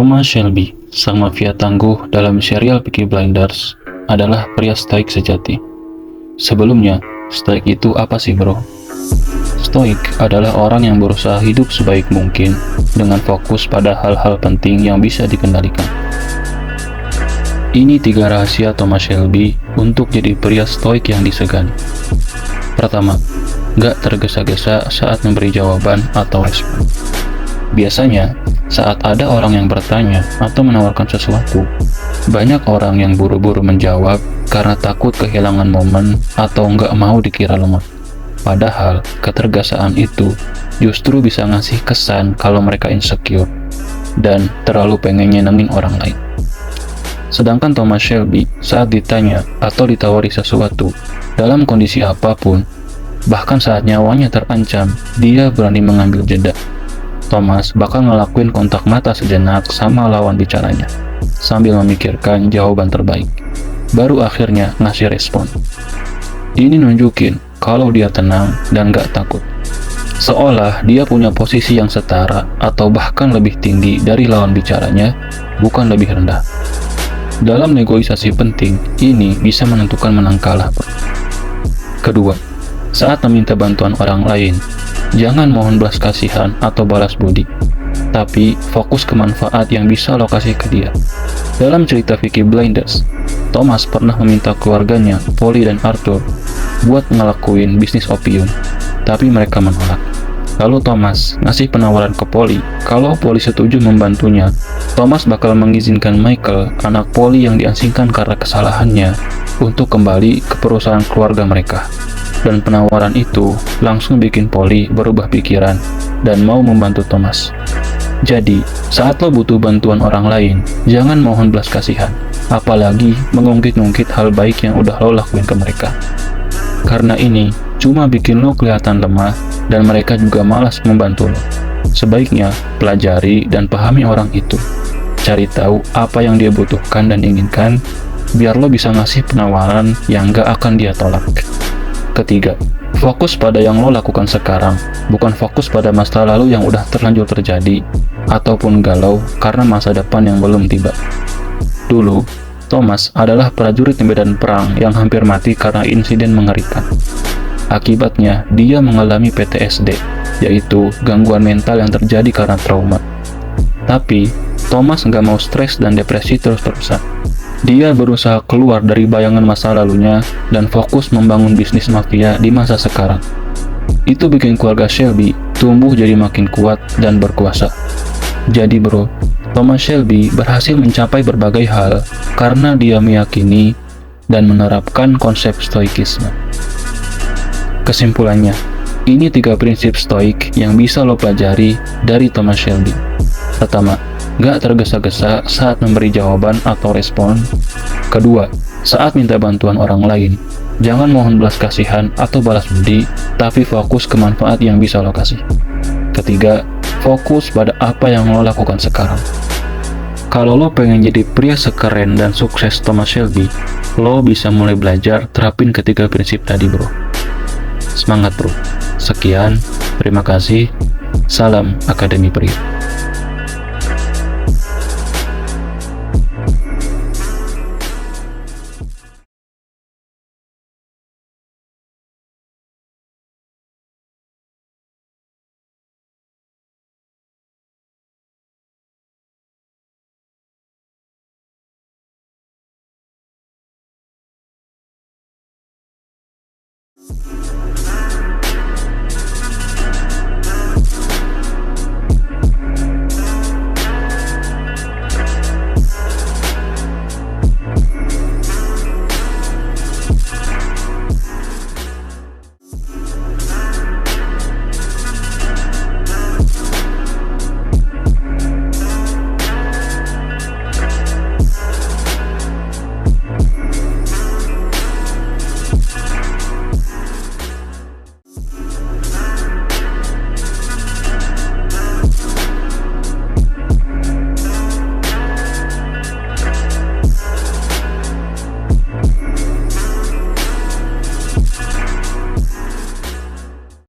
Thomas Shelby, sang mafia tangguh dalam serial Peaky Blinders, adalah pria stoik sejati. Sebelumnya, stoik itu apa sih bro? Stoik adalah orang yang berusaha hidup sebaik mungkin dengan fokus pada hal-hal penting yang bisa dikendalikan. Ini 3 rahasia Thomas Shelby untuk jadi pria stoik yang disegani. Pertama, gak tergesa-gesa saat memberi jawaban atau respon. Biasanya, saat ada orang yang bertanya atau menawarkan sesuatu, banyak orang yang buru-buru menjawab karena takut kehilangan momen atau nggak mau dikira lemah. Padahal, ketergesaan itu justru bisa ngasih kesan kalau mereka insecure dan terlalu pengen nyenengin orang lain. Sedangkan Thomas Shelby saat ditanya atau ditawari sesuatu, dalam kondisi apapun, bahkan saat nyawanya terancam, dia berani mengambil jeda. Thomas bakal ngelakuin kontak mata sejenak sama lawan bicaranya, sambil memikirkan jawaban terbaik. Baru akhirnya ngasih respon. Ini nunjukin kalau dia tenang dan gak takut. Seolah dia punya posisi yang setara atau bahkan lebih tinggi dari lawan bicaranya, bukan lebih rendah. Dalam negosiasi penting, ini bisa menentukan menang kalah. Kedua, saat meminta bantuan orang lain, jangan mohon belas kasihan atau balas budi, tapi fokus ke manfaat yang bisa lo kasih ke dia. Dalam cerita Peaky Blinders, Thomas pernah meminta keluarganya, Polly dan Arthur, buat ngelakuin bisnis opium, tapi mereka menolak. Lalu Thomas ngasih penawaran ke Polly, kalau Polly setuju membantunya, Thomas bakal mengizinkan Michael, anak Polly yang diasingkan karena kesalahannya, untuk kembali ke perusahaan keluarga mereka. Dan penawaran itu langsung bikin Polly berubah pikiran dan mau membantu Thomas. Jadi, saat lo butuh bantuan orang lain, jangan mohon belas kasihan, apalagi mengungkit-ungkit hal baik yang udah lo lakuin ke mereka. Karena ini cuma bikin lo kelihatan lemah dan mereka juga malas membantu lo. Sebaiknya pelajari dan pahami orang itu. Cari tahu apa yang dia butuhkan dan inginkan, biar lo bisa ngasih penawaran yang gak akan dia tolak. Ketiga, fokus pada yang lo lakukan sekarang, bukan fokus pada masa lalu yang udah terlanjur terjadi, ataupun galau karena masa depan yang belum tiba. Dulu, Thomas adalah prajurit di medan perang yang hampir mati karena insiden mengerikan. Akibatnya, dia mengalami PTSD, yaitu gangguan mental yang terjadi karena trauma. Tapi, Thomas nggak mau stres dan depresi terus-terusan. Dia berusaha keluar dari bayangan masa lalunya dan fokus membangun bisnis mafia di masa sekarang. Itu bikin keluarga Shelby tumbuh jadi makin kuat dan berkuasa. Jadi bro, Thomas Shelby berhasil mencapai berbagai hal karena dia meyakini dan menerapkan konsep stoikisme. Kesimpulannya, ini 3 prinsip stoik yang bisa lo pelajari dari Thomas Shelby. Pertama, gak tergesa-gesa saat memberi jawaban atau respon. Kedua, saat minta bantuan orang lain, jangan mohon belas kasihan atau balas budi, tapi fokus ke manfaat yang bisa lo kasih. Ketiga, fokus pada apa yang lo lakukan sekarang. Kalau lo pengen jadi pria sekeren dan sukses Thomas Shelby, lo bisa mulai belajar terapin ketiga prinsip tadi bro. Semangat bro. Sekian, terima kasih. Salam Akademi Pria.